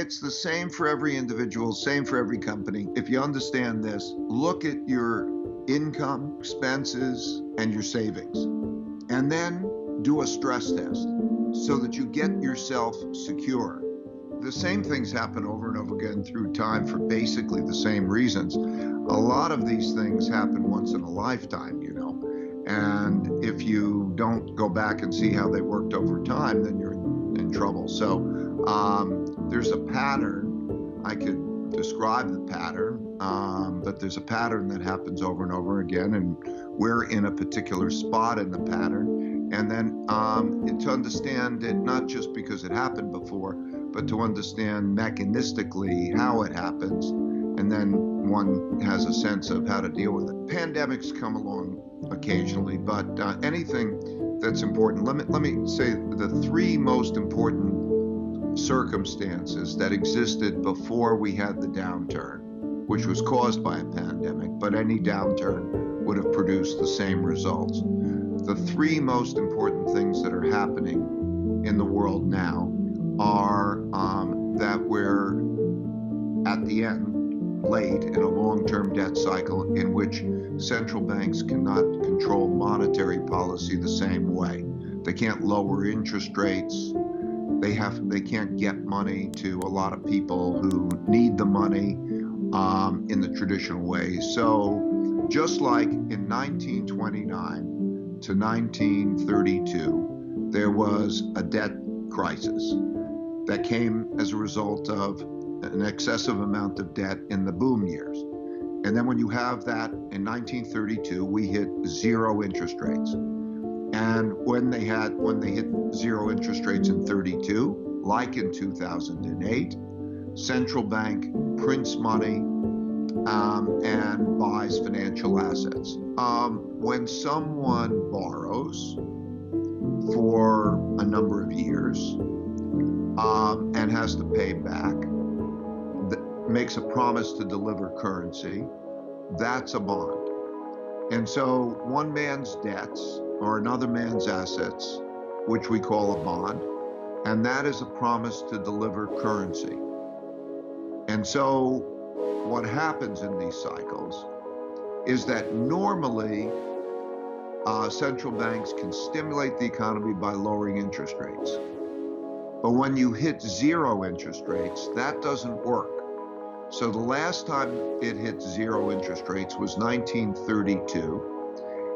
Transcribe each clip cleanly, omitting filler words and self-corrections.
it's the same for every individual, same for every company. If you understand this, look at your income, expenses, and your savings, and then do a stress test so that you get yourself secure. The same things happen over and over again through time for basically the same reasons. A lot of these things happen once in a lifetime, and if you don't go back and see how they worked over time, then you're in trouble. So there's a pattern. I could describe the pattern, but there's a pattern that happens over and over again, and we're in a particular spot in the pattern. And then to understand it, not just because it happened before, but to understand mechanistically how it happens, and then one has a sense of how to deal with it. Pandemics come along occasionally, but anything that's important. Let me say the three most important circumstances that existed before we had the downturn, which was caused by a pandemic, but any downturn would have produced the same results. The three most important things that are happening in the world now are that we're at the end, late in a long-term debt cycle in which central banks cannot control monetary policy the same way. They can't lower interest rates. They can't get money to a lot of people who need the money in the traditional way. So just like in 1929 to 1932, there was a debt crisis that came as a result of an excessive amount of debt in the boom years. And then when you have that in 1932, we hit zero interest rates. And when they hit zero interest rates in 32, like in 2008, central bank prints money and buys financial assets. When someone borrows for a number of years and has to pay back, makes a promise to deliver currency, that's a bond. And so one man's debts or another man's assets, which we call a bond, and that is a promise to deliver currency. And so what happens in these cycles is that normally central banks can stimulate the economy by lowering interest rates. But when you hit zero interest rates, that doesn't work. So the last time it hit zero interest rates was 1932.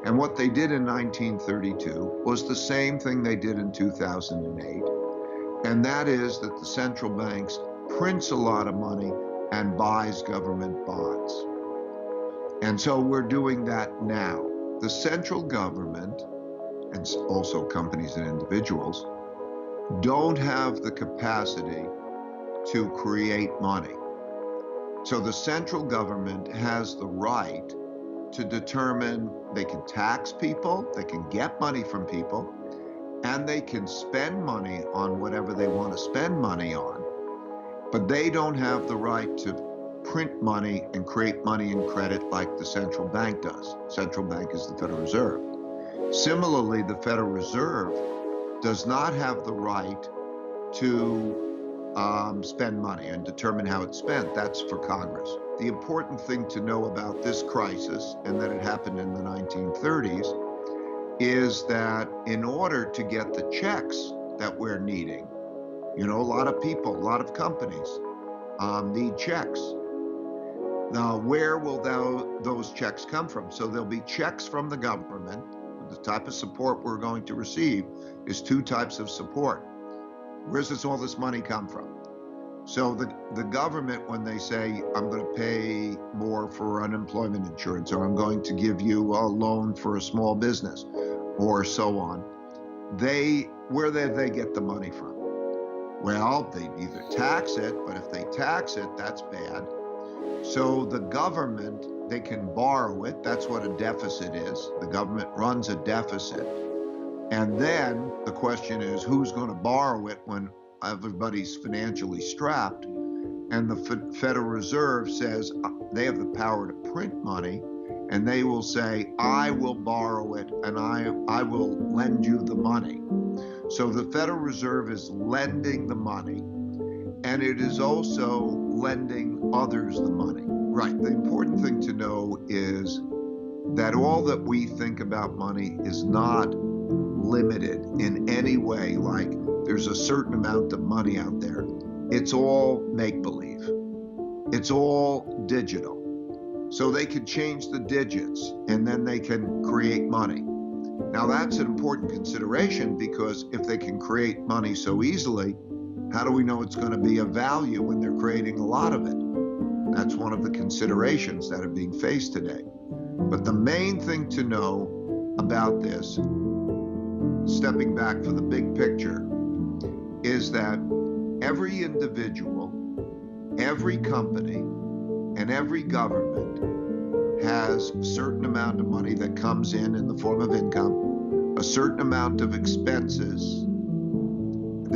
And what they did in 1932 was the same thing they did in 2008. And that is that the central banks prints a lot of money and buys government bonds. And so we're doing that now. The central government, and also companies and individuals, don't have the capacity to create money. So the central government has the right to determine they can tax people, they can get money from people, and they can spend money on whatever they want to spend money on. But they don't have the right to print money and create money and credit like the central bank does. Central bank is the Federal Reserve. Similarly, the Federal Reserve does not have the right to spend money and determine how it's spent. That's for Congress. The important thing to know about this crisis, and that it happened in the 1930s, is that in order to get the checks that we're needing, a lot of people, a lot of companies need checks. Now, where will those checks come from? So there'll be checks from the government. The type of support we're going to receive is two types of support. Where does all this money come from? So the government, when they say, I'm going to pay more for unemployment insurance, or I'm going to give you a loan for a small business, or so on, where do they get the money from? Well, they either tax it, but if they tax it, that's bad. So the government, they can borrow it. That's what a deficit is. The government runs a deficit. And then the question is, who's going to borrow it when everybody's financially strapped? And the Federal Reserve says they have the power to print money, and they will say, I will borrow it and I will lend you the money. So the Federal Reserve is lending the money, and it is also lending others the money. Right. The important thing to know is that all that we think about money is not limited in any way, like there's a certain amount of money out there. It's all make-believe. It's all digital. So they can change the digits and then they can create money. Now that's an important consideration, because if they can create money so easily, how do we know it's going to be of value when they're creating a lot of it? That's one of the considerations that are being faced today. But the main thing to know about this, stepping back for the big picture, is that every individual, every company, and every government has a certain amount of money that comes in the form of income, a certain amount of expenses, and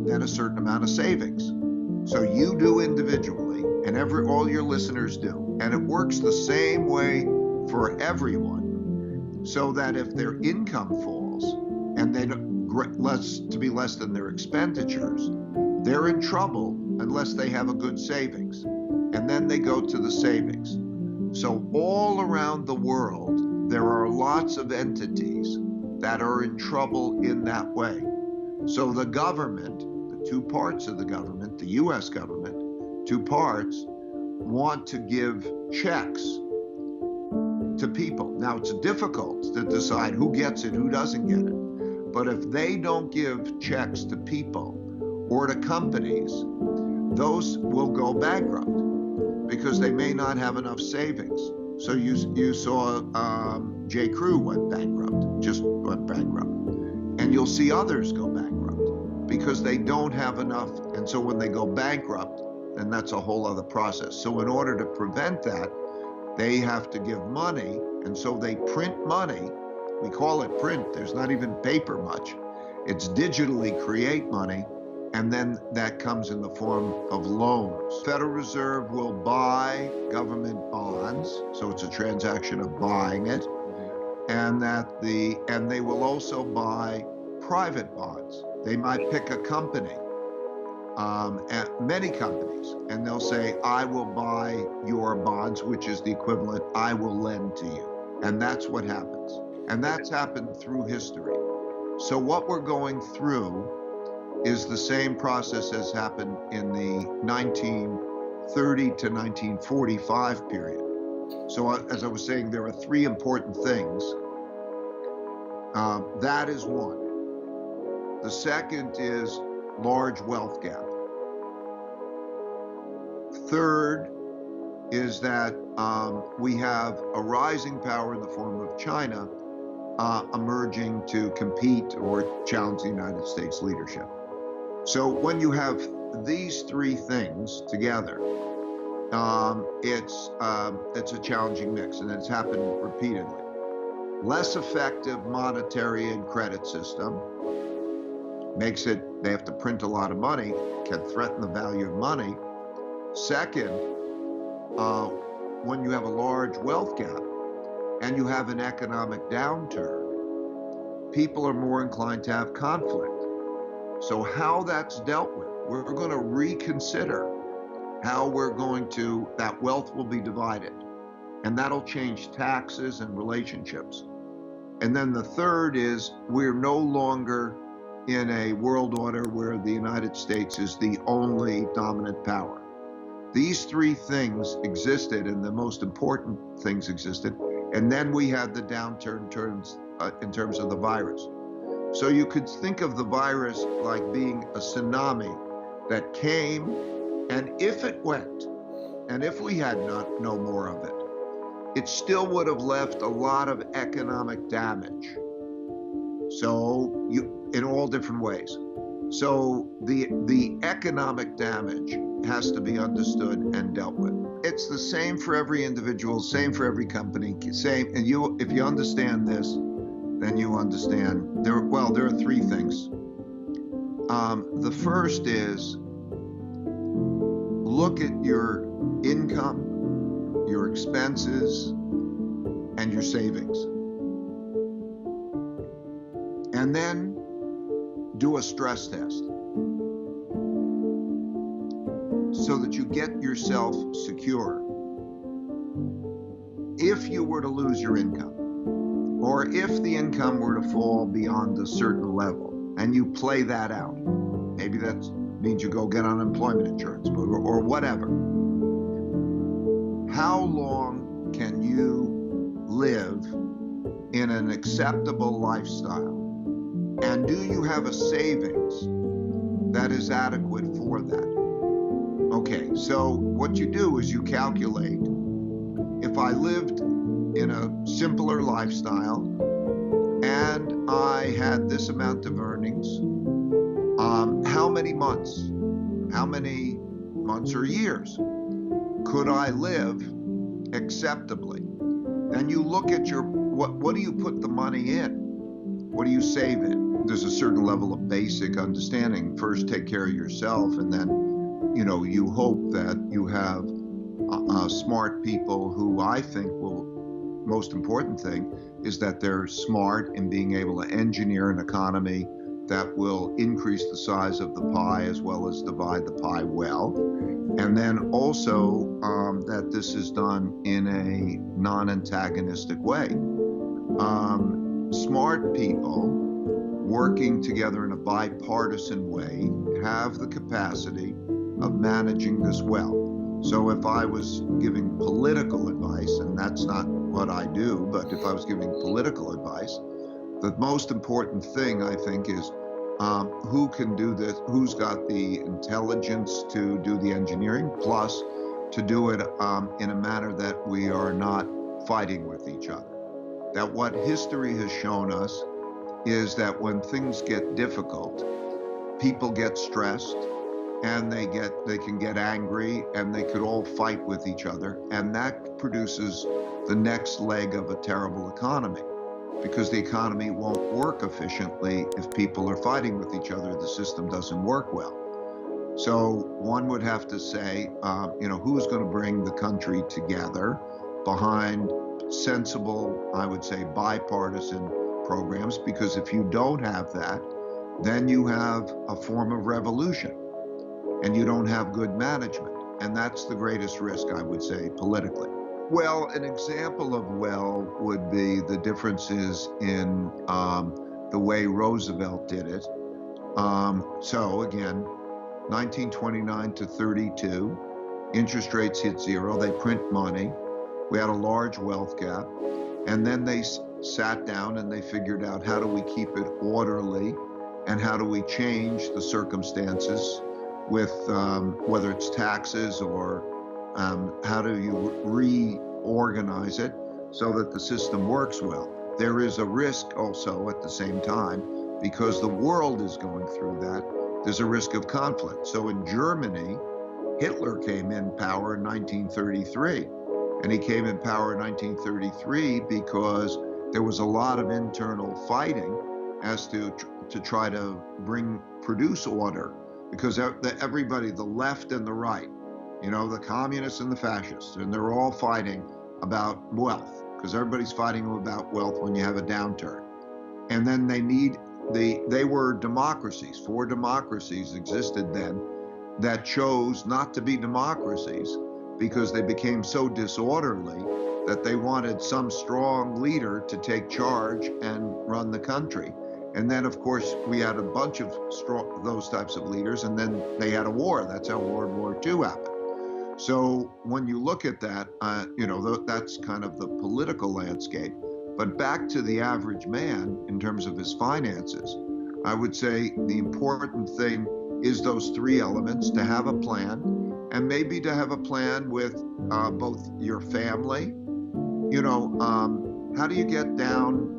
then a certain amount of savings. So you do individually, and all your listeners do. And it works the same way for everyone, so that if their income falls and they to be less than their expenditures, they're in trouble unless they have a good savings. And then they go to the savings. So all around the world, there are lots of entities that are in trouble in that way. So the government, the two parts of the government, the US government, two parts, want to give checks to people. Now it's difficult to decide who gets it, who doesn't get it. But if they don't give checks to people or to companies, those will go bankrupt because they may not have enough savings. So you saw J. Crew went bankrupt, just went bankrupt. And you'll see others go bankrupt because they don't have enough. And so when they go bankrupt, then that's a whole other process. So in order to prevent that, they have to give money. And so they print money. We call it print. There's not even paper much. It's digitally create money. And then that comes in the form of loans. Federal Reserve will buy government bonds, so it's a transaction of buying it, and they will also buy private bonds. They might pick a company, many companies, and they'll say, I will buy your bonds, which is the equivalent, I will lend to you. And that's what happens. And that's happened through history. So what we're going through is the same process as happened in the 1930 to 1945 period. So as I was saying, there are three important things. That is one. The second is large wealth gap. Third is that we have a rising power in the form of China emerging to compete or challenge the United States leadership. So when you have these three things together, it's a challenging mix, and it's happened repeatedly. Less effective monetary and credit system makes it, they have to print a lot of money, can threaten the value of money. Second, when you have a large wealth gap and you have an economic downturn, people are more inclined to have conflict. So how that's dealt with, we're going to reconsider how that wealth will be divided. And that'll change taxes and relationships. And then the third is we're no longer in a world order where the United States is the only dominant power. These three things existed, and the most important things existed. And then we had the downturn in terms of the virus. So you could think of the virus like being a tsunami that came, and if it went, and if we had no more of it, it still would have left a lot of economic damage. So in all different ways. So the economic damage has to be understood and dealt with. It's the same for every individual, same for every company, same. And if you understand this, then you understand. There are three things. The first is look at your income, your expenses, and your savings. And then do a stress test. so that you get yourself secure. If you were to lose your income, or if the income were to fall beyond a certain level, and you play that out, maybe that means you go get unemployment insurance, or whatever. How long can you live in an acceptable lifestyle? And do you have a savings that is adequate for that? Okay, so what you do is you calculate, if I lived in a simpler lifestyle and I had this amount of earnings, how many months or years could I live acceptably? Then you look at what do you put the money in? What do you save in? There's a certain level of basic understanding. First, take care of yourself, and then, you hope that you have smart people who, I think, most important thing is that they're smart in being able to engineer an economy that will increase the size of the pie as well as divide the pie well. And then also that this is done in a non-antagonistic way. Smart people working together in a bipartisan way have the capacity of managing this well. So if I was giving political advice, and that's not what I do, but if I was giving political advice, the most important thing, I think, is who can do this, who's got the intelligence to do the engineering, plus to do it in a manner that we are not fighting with each other. That what history has shown us is that when things get difficult, people get stressed, and they can get angry, and they could all fight with each other, and that produces the next leg of a terrible economy, because the economy won't work efficiently if people are fighting with each other. The system doesn't work well. So one would have to say, who's going to bring the country together behind sensible, I would say, bipartisan programs, because if you don't have that, then you have a form of revolution, and you don't have good management. And that's the greatest risk, I would say, politically. Well, an example of would be the differences in the way Roosevelt did it. So again, 1929 to 32, interest rates hit zero, they print money, we had a large wealth gap, and then they sat down and they figured out, how do we keep it orderly, and how do we change the circumstances with whether it's taxes or how do you reorganize it so that the system works well. There is a risk also at the same time, because the world is going through that. There's a risk of conflict. So in Germany, Hitler came in power in 1933. And he came in power in 1933 because there was a lot of internal fighting as to try to produce order. Because everybody, the left and the right, the communists and the fascists, and they're all fighting about wealth, because everybody's fighting about wealth when you have a downturn. And then they were democracies. 4 democracies existed then that chose not to be democracies because they became so disorderly that they wanted some strong leader to take charge and run the country. And then, of course, we had a bunch of those types of leaders, and then they had a war. That's how World War II happened. So when you look at that, that's kind of the political landscape. But back to the average man in terms of his finances, I would say the important thing is those 3 elements: to have a plan, and maybe to have a plan with both your family. How do you get down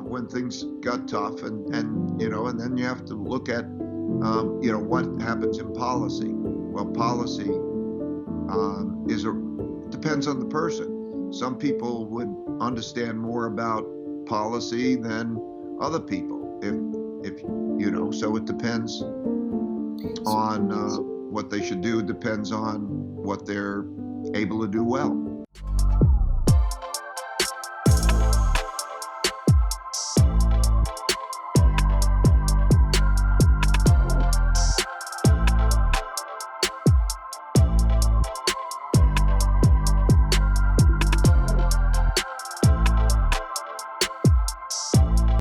when things got tough, and then you have to look at what happens in policy. Well, policy depends on the person. Some people would understand more about policy than other people. So it depends on what they should do. Depends on what they're able to do well.